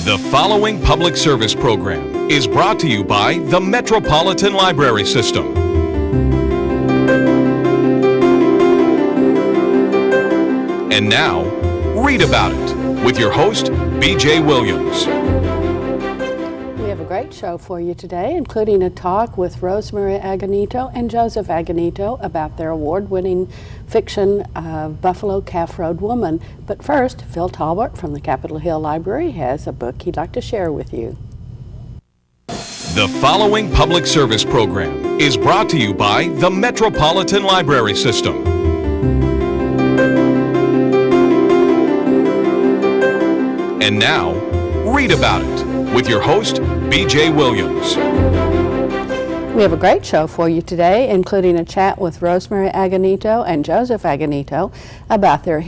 The following public service program is brought to you by the Metropolitan Library System. And now, Read About It with your host, B.J. Williams. We have a great show for you today, including a talk with Rosemary Agonito and Joseph Agonito about their award-winning fiction, Buffalo Calf Road Woman. But first, Phil Talbot from the Capitol Hill Library has a book he'd like to share with you. The following public service program is brought to you by the Metropolitan Library System. And now, Read About It with your host, B.J. Williams. We have a great show for you today, including a chat with Rosemary Agonito and Joseph Agonito about their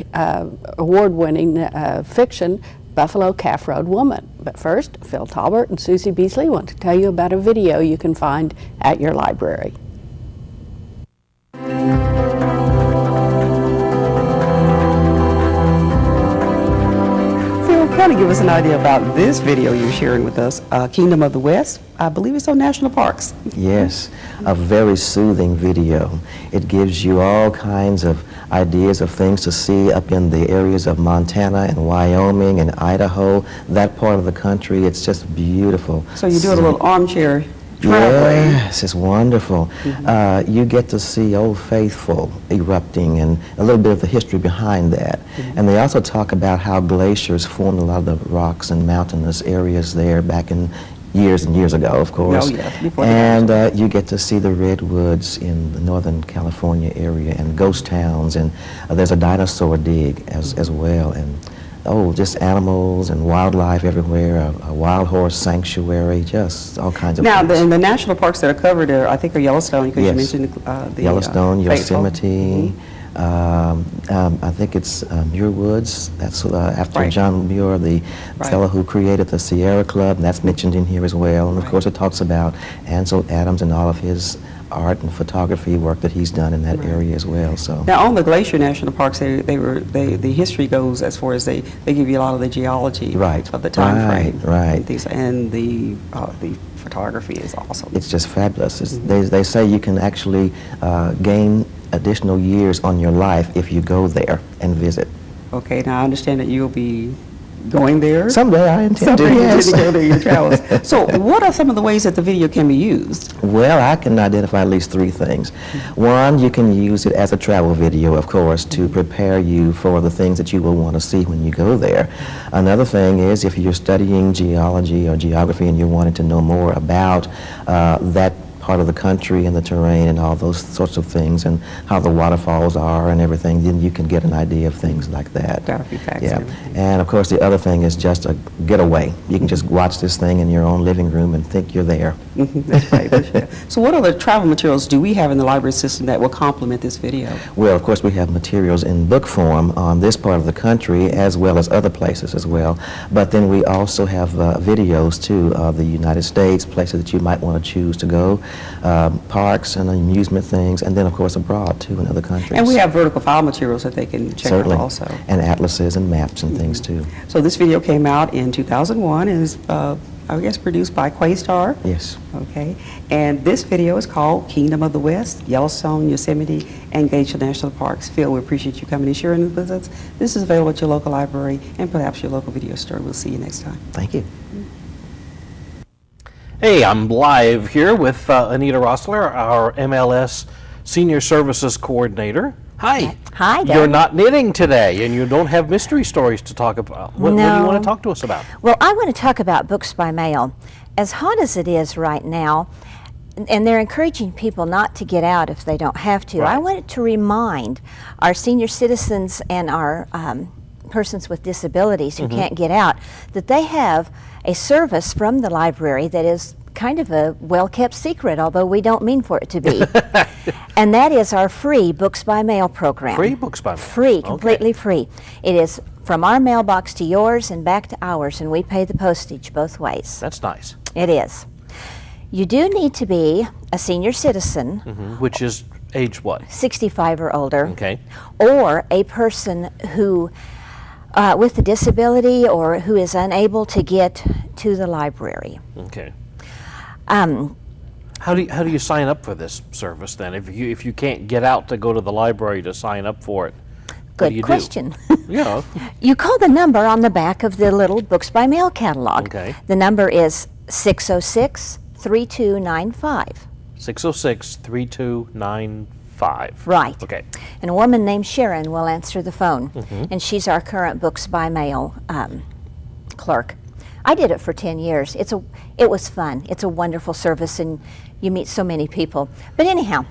award-winning fiction, Buffalo Calf Road Woman. But first, Phil Talbot and Susie Beasley want to tell you about a video you can find at your library. Kind of give us an idea about this video you're sharing with us, Kingdom of the West. I believe it's on National Parks. Yes, a very soothing video. It gives you all kinds of ideas of things to see up in the areas of Montana and Wyoming and Idaho, that part of the country. It's just beautiful. So you do a little armchair traveling. Yes, it's wonderful. Mm-hmm. You get to see Old Faithful erupting and a little bit of the history behind that. Mm-hmm. And they also talk about how glaciers formed a lot of the rocks and mountainous areas there back in years and years ago, of course. Oh, yeah, before and you get to see the redwoods in the Northern California area and ghost towns, and there's a dinosaur dig as well. And just animals and wildlife everywhere, a wild horse sanctuary, just all kinds of Now, things. the national parks that are covered there, I think, are Yellowstone, because you Yes. mentioned the Yellowstone, Faithful. Yosemite, I think it's Muir Woods. That's after Right. John Muir, the fellow who created the Sierra Club, and that's mentioned in here as well. And of course it talks about Ansel Adams and all of his art and photography work that he's done in that area as well. So Now, on the Glacier National Parks, the history goes as far as they give you a lot of the geology of the time frame. Right. And the photography is awesome. It's just fabulous. They say you can actually gain additional years on your life if you go there and visit. Okay, now I understand that you'll be going there. Someday I intend to, yes. You go there, your travels. So what are some of the ways that the video can be used? Well, I can identify at least three things. One, you can use it as a travel video, of course, to prepare you for the things that you will want to see when you go there. Another thing is if you're studying geology or geography and you're wanting to know more about that part of the country and the terrain and all those sorts of things and how the waterfalls are and everything, then you can get an idea of things like that. That would be fascinating. Yeah. And of course the other thing is just a getaway. You can just watch this thing in your own living room and think you're there. That's right. That's right. So what other travel materials do we have in the library system that will complement this video? Well, of course we have materials in book form on this part of the country as well as other places as well. But then we also have videos too of the United States, places that you might want to choose to go. Parks and amusement things, and then of course abroad too in other countries. And we have vertical file materials that they can check Certainly. out also. And atlases and maps and things too. So this video came out in 2001 and is, I guess, produced by Quaystar. Yes. Okay. And this video is called Kingdom of the West, Yellowstone, Yosemite, and Glacier National Parks. Phil, we appreciate you coming and sharing this with us. This is available at your local library and perhaps your local video store. We'll see you next time. Thank you. Hey, I'm live here with Anita Rossler, our MLS Senior Services Coordinator. Hi. Hi, You're not knitting today, and you don't have mystery stories to talk about. What do you want to talk to us about? Well, I want to talk about books by mail. As hot as it is right now, and they're encouraging people not to get out if they don't have to, I wanted to remind our senior citizens and our persons with disabilities who can't get out that they have a service from the library that is kind of a well-kept secret, although we don't mean for it to be. And that is our free Books by Mail program. Free Books by Mail? Free, completely free. It is from our mailbox to yours and back to ours, and we pay the postage both ways. That's nice. It is. You do need to be a senior citizen. Which is age what? 65 or older. Okay. Or a person who with a disability or who is unable to get to the library. Okay. How do you sign up for this service then? If you can't get out to go to the library to sign up for it, what do you Good question. do? Yeah. You call the number on the back of the little Books by Mail catalog. Okay. The number is 606-3295. 606-3295. Right. Okay. And a woman named Sharon will answer the phone, and she's our current Books by Mail clerk. I did it for 10 years. It was fun. It's a wonderful service, and you meet so many people. But anyhow,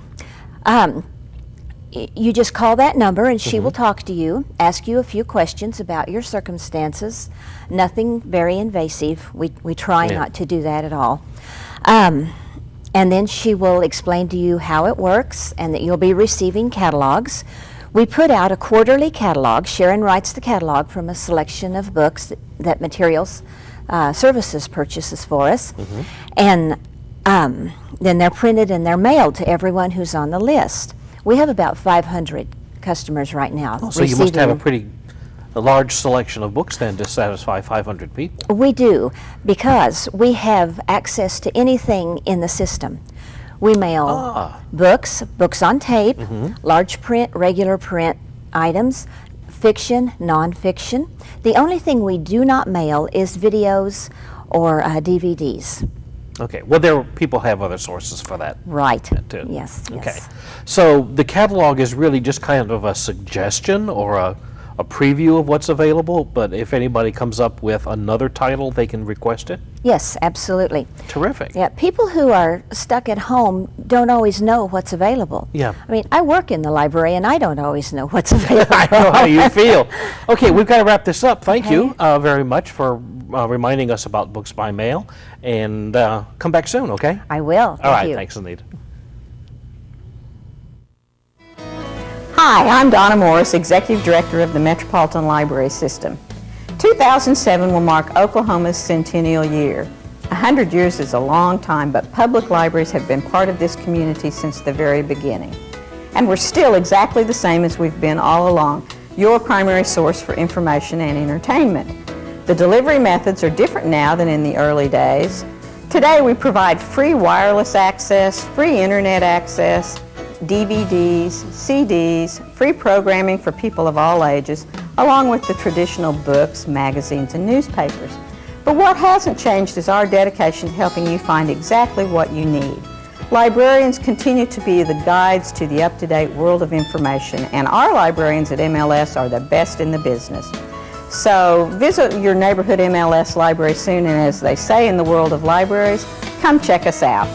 you just call that number, and she will talk to you, ask you a few questions about your circumstances. Nothing very invasive. We try not to do that at all. And then she will explain to you how it works and that you'll be receiving catalogs. We put out a quarterly catalog. Sharon writes the catalog from a selection of books that Materials Services purchases for us. And then they're printed and they're mailed to everyone who's on the list. We have about 500 customers right now. So you must have a large selection of books then to satisfy 500 people. We do, because we have access to anything in the system. We mail books on tape, large print, regular print items, fiction, nonfiction. The only thing we do not mail is videos or DVDs. Okay. Well, people have other sources for that. Right. Too. Yes. Okay. So the catalog is really just kind of a suggestion or a preview of what's available, but if anybody comes up with another title, they can request it? Yes, absolutely. Terrific. Yeah, people who are stuck at home don't always know what's available. Yeah. I mean, I work in the library and I don't always know what's available. I know how you feel. Okay, we've got to wrap this up. Thank you very much for reminding us about Books by Mail, and come back soon, okay? I will. All right, you. thanks, Anita. Hi, I'm Donna Morris, Executive Director of the Metropolitan Library System. 2007 will mark Oklahoma's centennial year. 100 years is a long time, but public libraries have been part of this community since the very beginning. And we're still exactly the same as we've been all along, your primary source for information and entertainment. The delivery methods are different now than in the early days. Today we provide free wireless access, free internet access, DVDs, CDs, free programming for people of all ages, along with the traditional books, magazines, and newspapers. But what hasn't changed is our dedication to helping you find exactly what you need. Librarians continue to be the guides to the up-to-date world of information, and our librarians at MLS are the best in the business. So visit your neighborhood MLS library soon, and as they say in the world of libraries, come check us out.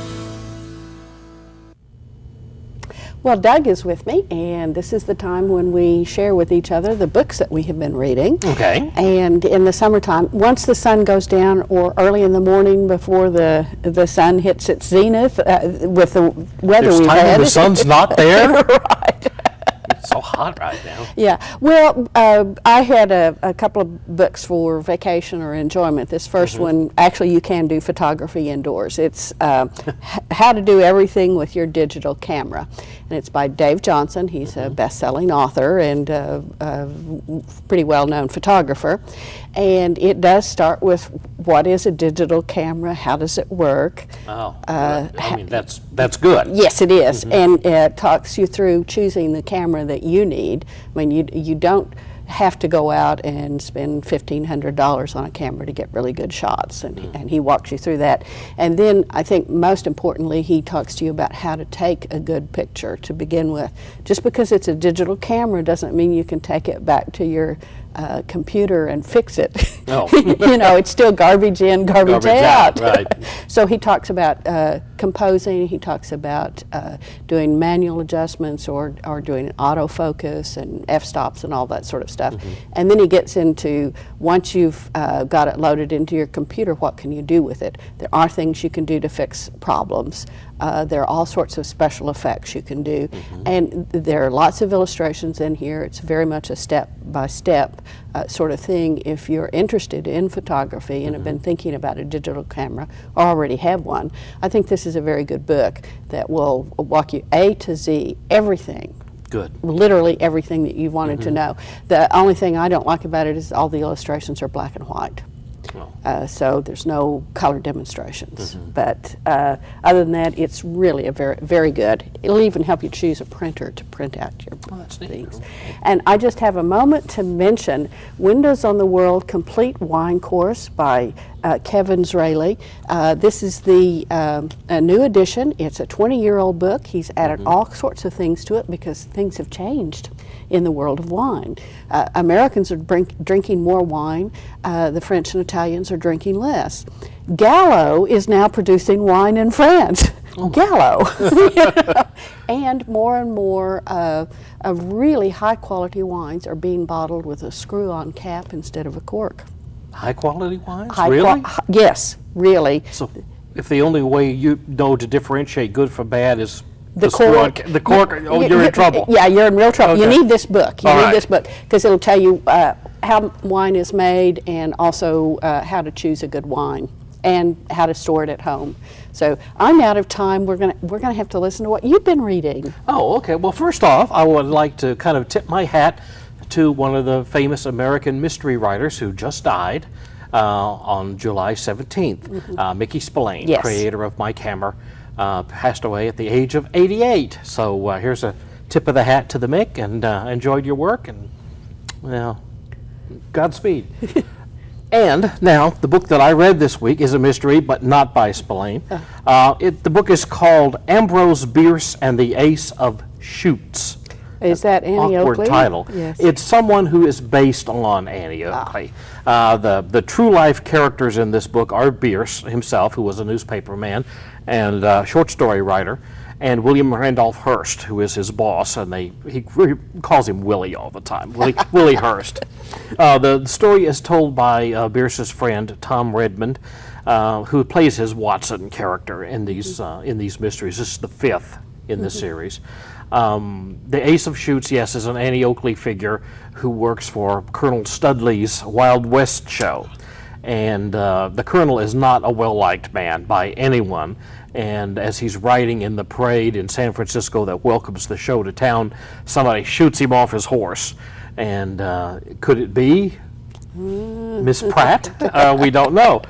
Well, Doug is with me, and this is the time when we share with each other the books that we have been reading. Okay. And in the summertime, once the sun goes down or early in the morning before the sun hits its zenith, with the weather There's we've time when had. the sun's not there? Right. It's so hot right now. Yeah, well, I had a couple of books for vacation or enjoyment. This first one, actually you can do photography indoors. It's how to do everything with your digital camera. And it's by Dave Johnson. He's a best-selling author and a pretty well-known photographer. And it does start with what is a digital camera, how does it work? Oh, I mean, that's good. Yes, it is, and it talks you through choosing the camera that you need. I mean, you don't have to go out and spend $1,500 on a camera to get really good shots, and he walks you through that. And then I think most importantly, he talks to you about how to take a good picture to begin with. Just because it's a digital camera doesn't mean you can take it back to your computer and fix it. No. You know, it's still garbage in, garbage out. Right. So he talks about composing, he talks about doing manual adjustments or doing autofocus and f-stops and all that sort of stuff. And then he gets into, once you've got it loaded into your computer, what can you do with it? There are things you can do to fix problems. There are all sorts of special effects you can do. And there are lots of illustrations in here. It's very much a step-by-step sort of thing. If you're interested in photography and have been thinking about a digital camera or already have one, I think this is a very good book that will walk you A to Z, everything Good. literally everything that you wanted to know. The only thing I don't like about it is all the illustrations are black and white. So there's no color demonstrations. But other than that, it's really a very good. It'll even help you choose a printer to print out your things. And I just have a moment to mention Windows on the World Complete Wine Course by Kevin Zraly. This is the a new edition. It's a 20-year-old book. He's added all sorts of things to it because things have changed in the world of wine. Americans are drinking more wine. The French and Italians are drinking less. Gallo is now producing wine in France. Gallo. And more of really high quality wines are being bottled with a screw-on cap instead of a cork. High quality wines? Really? Yes, really. So if the only way you know to differentiate good from bad is The cork, you're in trouble. Yeah, you're in real trouble. Okay. You need this book. You All need right. this book because it'll tell you how wine is made and also how to choose a good wine and how to store it at home. So I'm out of time. We're gonna have to listen to what you've been reading. Oh, okay. Well, first off, I would like to kind of tip my hat to one of the famous American mystery writers who just died on July 17th, Mickey Spillane, Yes. creator of Mike Hammer. Passed away at the age of 88. So here's a tip of the hat to the Mick, and enjoyed your work, and well, Godspeed. And now, the book that I read this week is a mystery, but not by Spillane. The book is called Ambrose Bierce and the Ace of Shoots. Is that Annie Awkward Oakley? title. Yes. It's someone who is based on Annie Oakley. The true life characters in this book are Bierce himself, who was a newspaper man and short story writer, and William Randolph Hearst, who is his boss, and he calls him Willie all the time, Willie Hearst. The story is told by Bierce's friend Tom Redmond, who plays his Watson character in these mysteries. This is the fifth in the series. The Ace of Shoots, yes, is an Annie Oakley figure who works for Colonel Studley's Wild West show. And the Colonel is not a well-liked man by anyone. And as he's riding in the parade in San Francisco that welcomes the show to town, somebody shoots him off his horse. And could it be Miss Pratt? We don't know.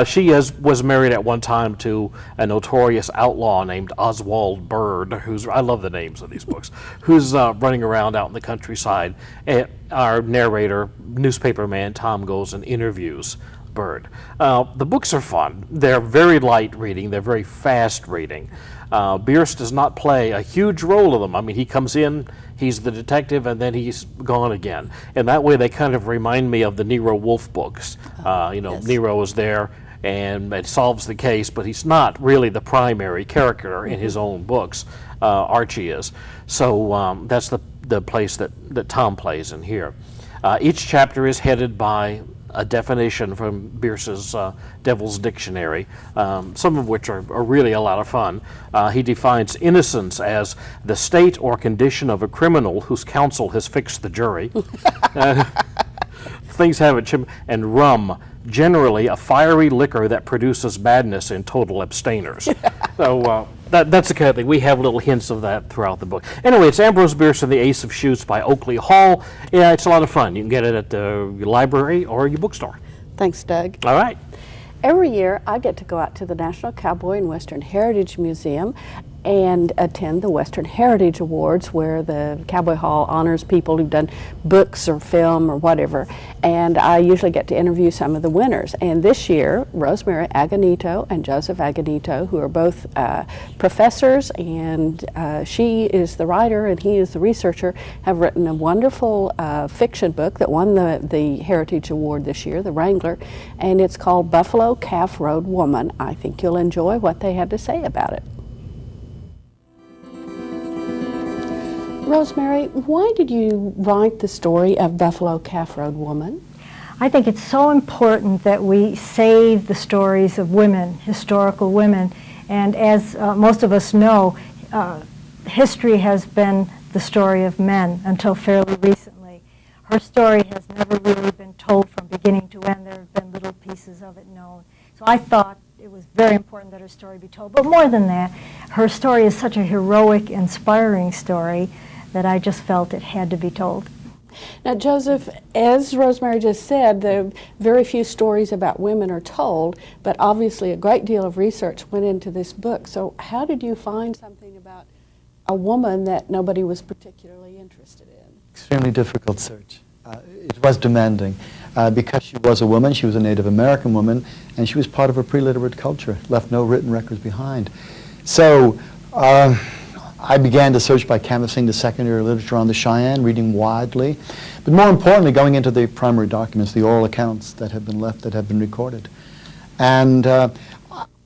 She was married at one time to a notorious outlaw named Oswald Byrd, I love the names of these books, who's running around out in the countryside. And our narrator, newspaper man Tom, goes and interviews Byrd. The books are fun. They're very light reading. They're very fast reading. Bierce does not play a huge role of them. I mean, he comes in, he's the detective, and then he's gone again. And that way they kind of remind me of the Nero Wolfe books. Yes. Nero is there and it solves the case, but he's not really the primary character in his own books. Archie is. So that's the place that Tom plays in here. Each chapter is headed by a definition from Bierce's Devil's Dictionary, some of which are really a lot of fun. He defines innocence as the state or condition of a criminal whose counsel has fixed the jury. Things haven't changed. And rum, generally a fiery liquor that produces madness in total abstainers. So that's the kind of thing. We have little hints of that throughout the book. Anyway, it's Ambrose Bierce and the Ace of Shoots by Oakley Hall. Yeah, it's a lot of fun. You can get it at the library or your bookstore. Thanks, Doug. All right. Every year, I get to go out to the National Cowboy and Western Heritage Museum and attend the Western Heritage Awards, where the Cowboy Hall honors people who've done books or film or whatever. And I usually get to interview some of the winners. And this year, Rosemary Agonito and Joseph Agonito, who are both professors, and she is the writer and he is the researcher, have written a wonderful fiction book that won the Heritage Award this year, the Wrangler, and it's called Buffalo Calf Road Woman. I think you'll enjoy what they had to say about it. Rosemary, why did you write the story of Buffalo Calf Road Woman? I think it's so important that we save the stories of women, historical women, and as most of us know, history has been the story of men until fairly recently. Her story has never really been told from beginning to end. There have been little pieces of it known. So I thought it was very important that her story be told. But more than that, her story is such a heroic, inspiring story that I just felt it had to be told. Now, Joseph, as Rosemary just said, the very few stories about women are told, but obviously a great deal of research went into this book. So how did you find something about a woman that nobody was particularly interested in? Extremely difficult search. It was demanding. Because she was a woman, she was a Native American woman, and she was part of a pre-literate culture, left no written records behind. So I began to search by canvassing the secondary literature on the Cheyenne, reading widely, but more importantly, going into the primary documents, the oral accounts that have been left, that have been recorded. And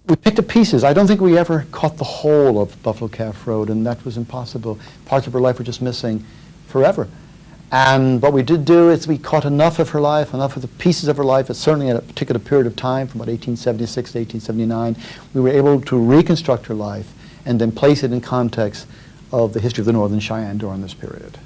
we picked up pieces. I don't think we ever caught the whole of Buffalo Calf Road, and that was impossible. Parts of her life were just missing forever. And what we did do is we caught enough of her life, enough of the pieces of her life, that certainly at a particular period of time, from about 1876 to 1879, we were able to reconstruct her life and then place it in context of the history of the Northern Cheyenne during this period.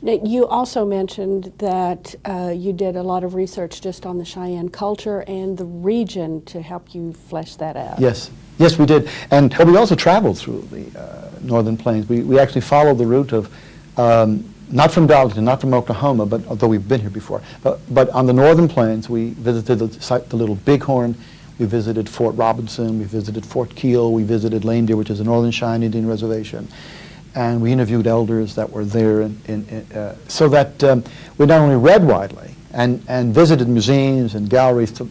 Now, you also mentioned that you did a lot of research just on the Cheyenne culture and the region to help you flesh that out. Yes. Yes, we did. And we also traveled through the Northern Plains. We actually followed the route of, not from Darlington, not from Oklahoma, but although we've been here before, but on the Northern Plains, we visited the Little Bighorn. We visited Fort Robinson, we visited Fort Keel, we visited Lame Deer, which is a Northern Cheyenne Indian reservation. And we interviewed elders that were there, so that we not only read widely and visited museums and galleries to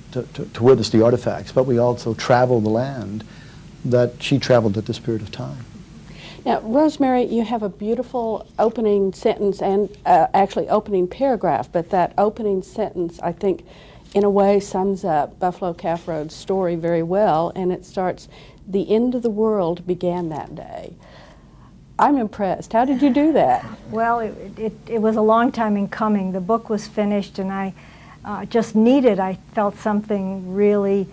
witness the artifacts, but we also traveled the land that she traveled at this period of time. Now, Rosemary, you have a beautiful opening sentence and actually opening paragraph, but that opening sentence, I think, in a way sums up Buffalo Calf Road's story very well, and it starts, "The end of the world began that day." I'm impressed. How did you do that? Well, it was a long time in coming. The book was finished, and I just needed, I felt, something really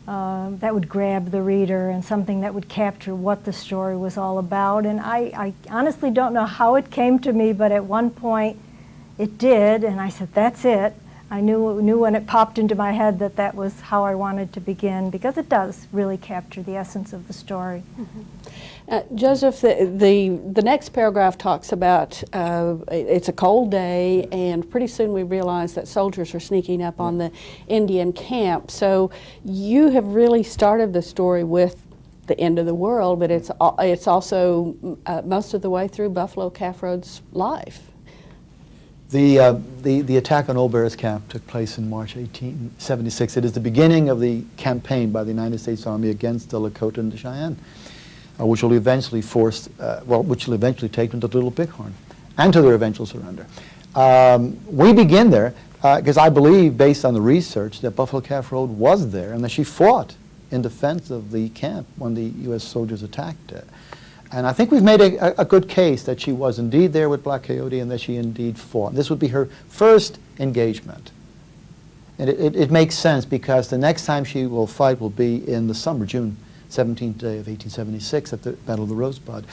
that would grab the reader and something that would capture what the story was all about. And I honestly don't know how it came to me, but at one point it did, and I said, that's it. I knew when it popped into my head that that was how I wanted to begin, because it does really capture the essence of the story. Mm-hmm. Joseph, the next paragraph talks about it's a cold day, and pretty soon we realize that soldiers are sneaking up on the Indian camp. So you have really started the story with the end of the world, but it's also most of the way through Buffalo Calf Road's life. The attack on Old Bear's Camp took place in March 1876. It is the beginning of the campaign by the United States Army against the Lakota and the Cheyenne, which will eventually take them to the Little Bighorn and to their eventual surrender. We begin there because I believe, based on the research, that Buffalo Calf Road was there and that she fought in defense of the camp when the U.S. soldiers attacked it. And I think we've made a good case that she was indeed there with Black Coyote and that she indeed fought. This would be her first engagement. And it makes sense, because the next time she will fight will be in the summer, June 17th day of 1876 at the Battle of the Rosebud.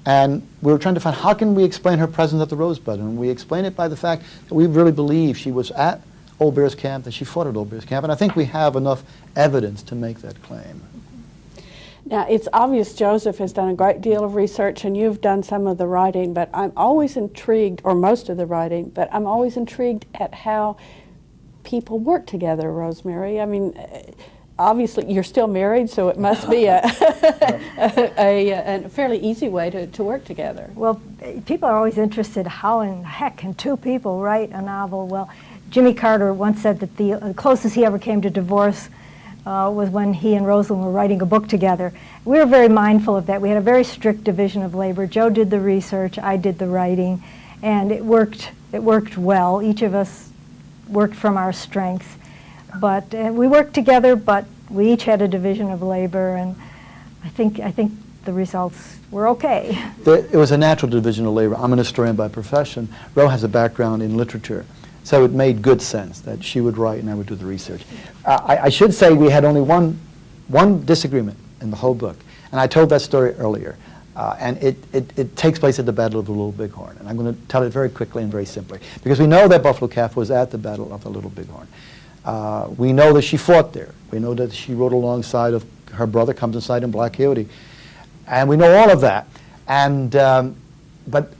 And we were trying to find, how can we explain her presence at the Rosebud? And we explain it by the fact that we really believe she was at Old Bear's Camp, that she fought at Old Bear's Camp. And I think we have enough evidence to make that claim. Now, it's obvious Joseph has done a great deal of research, and you've done some of the writing, but I'm always intrigued, or most of the writing, but I'm always intrigued at how people work together, Rosemary. I mean, obviously you're still married, so it must be a fairly easy way to work together. Well, people are always interested, how in heck can two people write a novel? Well, Jimmy Carter once said that the closest he ever came to divorce was when he and Rosalind were writing a book together. We were very mindful of that. We had a very strict division of labor. Joe did the research, I did the writing, and it worked well. Each of us worked from our strengths. But we worked together, but we each had a division of labor, and I think the results were okay. It was a natural division of labor. I'm an historian by profession. Ro has a background in literature. So it made good sense that she would write and I would do the research. I should say we had only one disagreement in the whole book, and I told that story earlier. And it takes place at the Battle of the Little Bighorn, and I'm going to tell it very quickly and very simply, because we know that Buffalo Calf was at the Battle of the Little Bighorn. We know that she fought there. We know that she rode alongside of her brother, comes inside in Black Coyote, and we know all of that. And but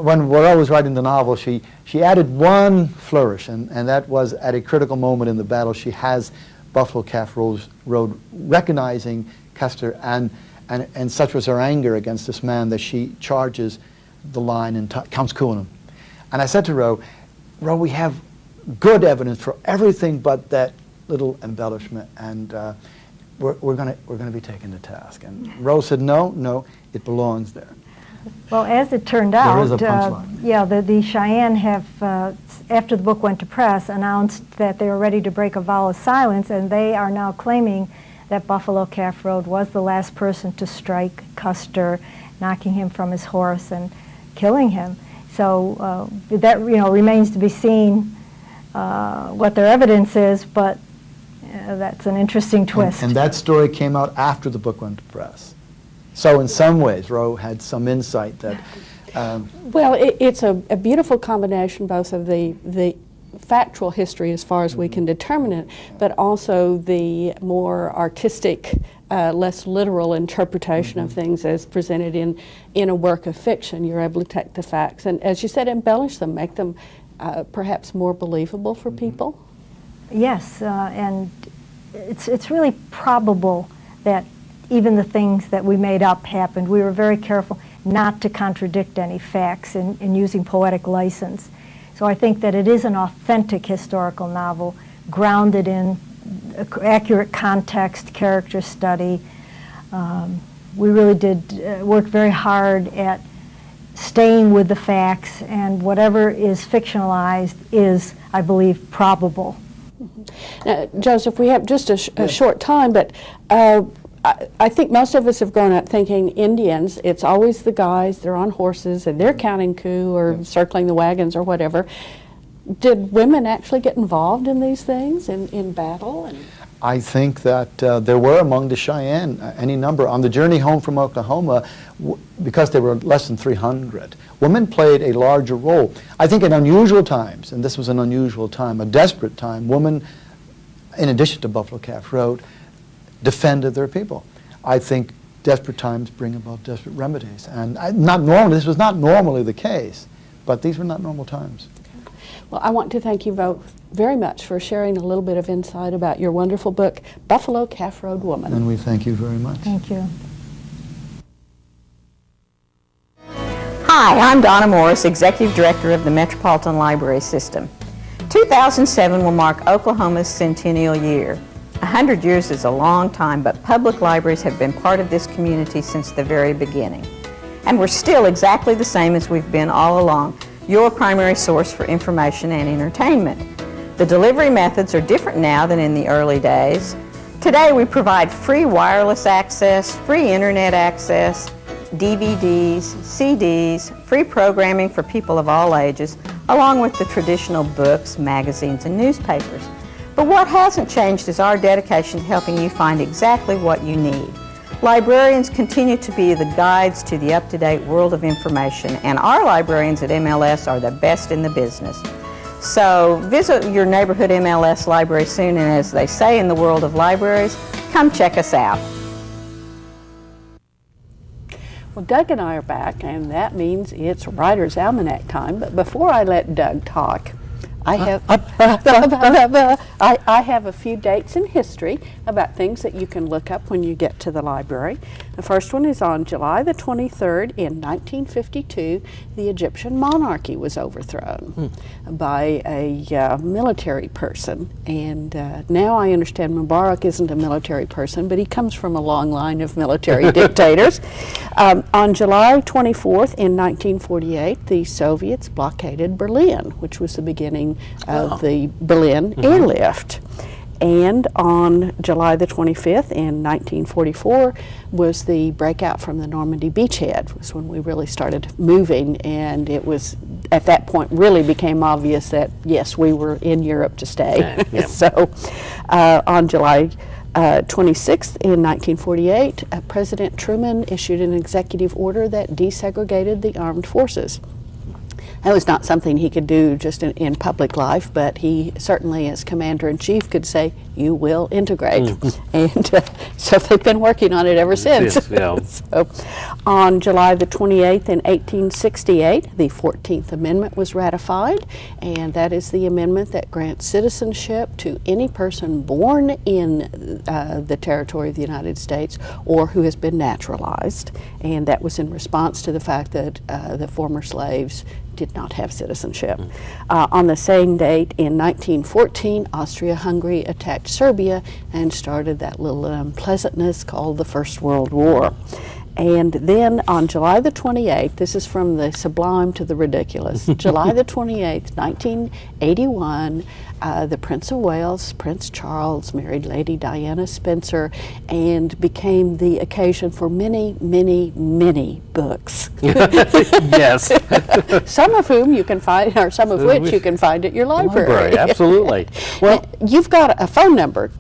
when Moreau was writing the novel, she added one flourish, and that was at a critical moment in the battle. She has Buffalo Calf Road recognizing Custer, and such was her anger against this man that she charges the line and counts Coonham. And I said to Roe, we have good evidence for everything but that little embellishment, and we're going to be taken to task. And Roe said, no, it belongs there. Well, as it turned out, There is a punchline. yeah, the Cheyenne have, after the book went to press, announced that they were ready to break a vow of silence, and they are now claiming that Buffalo Calf Road was the last person to strike Custer, knocking him from his horse and killing him. So that remains to be seen what their evidence is, but that's an interesting twist. And that story came out after the book went to press. So in some ways, Roe had some insight that... Well, it's a beautiful combination both of the factual history as far as we can determine it, but also the more artistic, less literal interpretation of things as presented in a work of fiction. You're able to take the facts and, as you said, embellish them, make them perhaps more believable for people. Yes, and it's really probable that even the things that we made up happened. We were very careful not to contradict any facts in using poetic license. So I think that it is an authentic historical novel grounded in accurate context, character study. We really did work very hard at staying with the facts, and whatever is fictionalized is, I believe, probable. Now, Joseph, we have just a short time, but I think most of us have grown up thinking Indians, it's always the guys, they're on horses and they're counting coup or circling the wagons or whatever. Did women actually get involved in these things, in battle? I think that there were among the Cheyenne any number. On the journey home from Oklahoma, because there were less than 300, women played a larger role. I think in unusual times, and this was an unusual time, a desperate time, women, in addition to Buffalo Calf Road, defended their people. I think desperate times bring about desperate remedies. And this was not normally the case, but these were not normal times. Well, I want to thank you both very much for sharing a little bit of insight about your wonderful book, Buffalo Calf Road Woman. And we thank you very much. Thank you. Hi, I'm Donna Morris, Executive Director of the Metropolitan Library System. 2007 will mark Oklahoma's centennial year. 100 years is a long time, but public libraries have been part of this community since the very beginning. And we're still exactly the same as we've been all along, your primary source for information and entertainment. The delivery methods are different now than in the early days. Today we provide free wireless access, free internet access, DVDs, CDs, free programming for people of all ages, along with the traditional books, magazines, and newspapers. But what hasn't changed is our dedication to helping you find exactly what you need. Librarians continue to be the guides to the up-to-date world of information, and our librarians at MLS are the best in the business. So visit your neighborhood MLS library soon, and as they say in the world of libraries, come check us out. Well, Doug and I are back, and that means it's Writer's Almanac time. But before I let Doug talk, I have a few dates in history about things that you can look up when you get to the library. The first one is on July the 23rd in 1952, the Egyptian monarchy was overthrown by a military person. And now I understand Mubarak isn't a military person, but he comes from a long line of military dictators. On July 24th in 1948, the Soviets blockaded Berlin, which was the beginning of the Berlin airlift. And on July the 25th in 1944 was the breakout from the Normandy beachhead, was when we really started moving, and it was at that point really became obvious that yes, we were in Europe to stay. Yeah. So on July 26th in 1948, President Truman issued an executive order that desegregated the armed forces. That was not something he could do just in public life, but he certainly, as commander-in-chief, could say, "You will integrate." And so they've been working on it ever since. Yes, yeah. So, on July the 28th in 1868, the 14th Amendment was ratified, and that is the amendment that grants citizenship to any person born in the territory of the United States or who has been naturalized. And that was in response to the fact that the former slaves did not have citizenship. On the same date in 1914, Austria-Hungary attacked Serbia and started that little unpleasantness called the First World War. And then on July the 28th, this is from the sublime to the ridiculous, July the 28th, 1981, the Prince of Wales, Prince Charles, married Lady Diana Spencer, and became the occasion for many, many, many books. Yes. Some of whom you can find, or some of which you can find at your library. Absolutely. Well, You've got a phone number.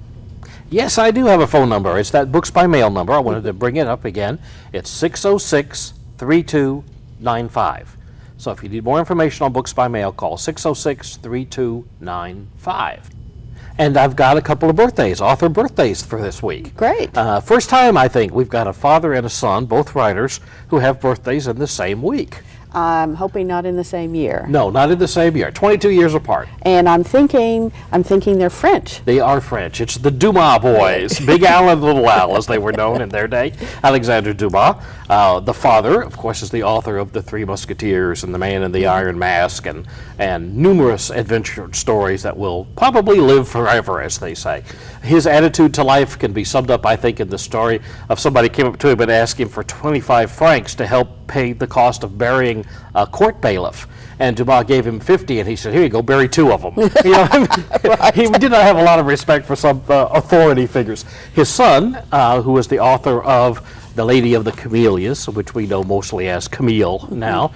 yes, I do have a phone number. It's that Books by Mail number. I wanted to bring it up again. It's 606-3295. So if you need more information on Books by Mail, call 606-3295. And I've got a couple of birthdays, author birthdays for this week. Great. First time, I think, we've got a father and a son, both writers, who have birthdays in the same week. I'm hoping not in the same year. No, not in the same year. 22 years apart. And I'm thinking they're French. They are French. It's the Dumas boys, Big Al and Little Al, as they were known in their day. Alexandre Dumas. The father, of course, is the author of The Three Musketeers and The Man in the Iron Mask, and numerous adventure stories that will probably live forever, as they say. His attitude to life can be summed up, I think, in the story of somebody came up to him and asked him for 25 francs to help pay the cost of burying a court bailiff. And Dumas gave him 50, and he said, "Here you go, bury two of them." You know, he did not have a lot of respect for some authority figures. His son, who is the author of The Lady of the Camellias, which we know mostly as Camille now.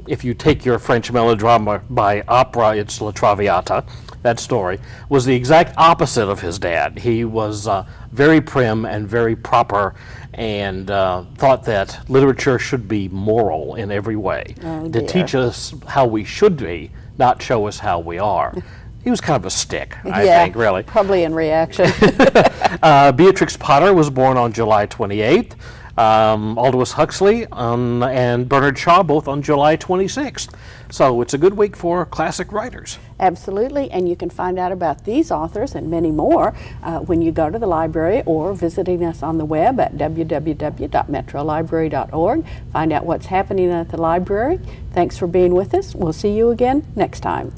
If you take your French melodrama by opera, it's La Traviata. That story was the exact opposite of his dad. He was very prim and very proper, and thought that literature should be moral in every way, to teach us how we should be, not show us how we are. He was kind of a stick, I think, really. Probably in reaction. Beatrix Potter was born on July 28th. Aldous Huxley and Bernard Shaw both on July 26th. So it's a good week for classic writers. Absolutely, and you can find out about these authors and many more when you go to the library or visiting us on the web at www.metrolibrary.org. Find out what's happening at the library. Thanks for being with us. We'll see you again next time.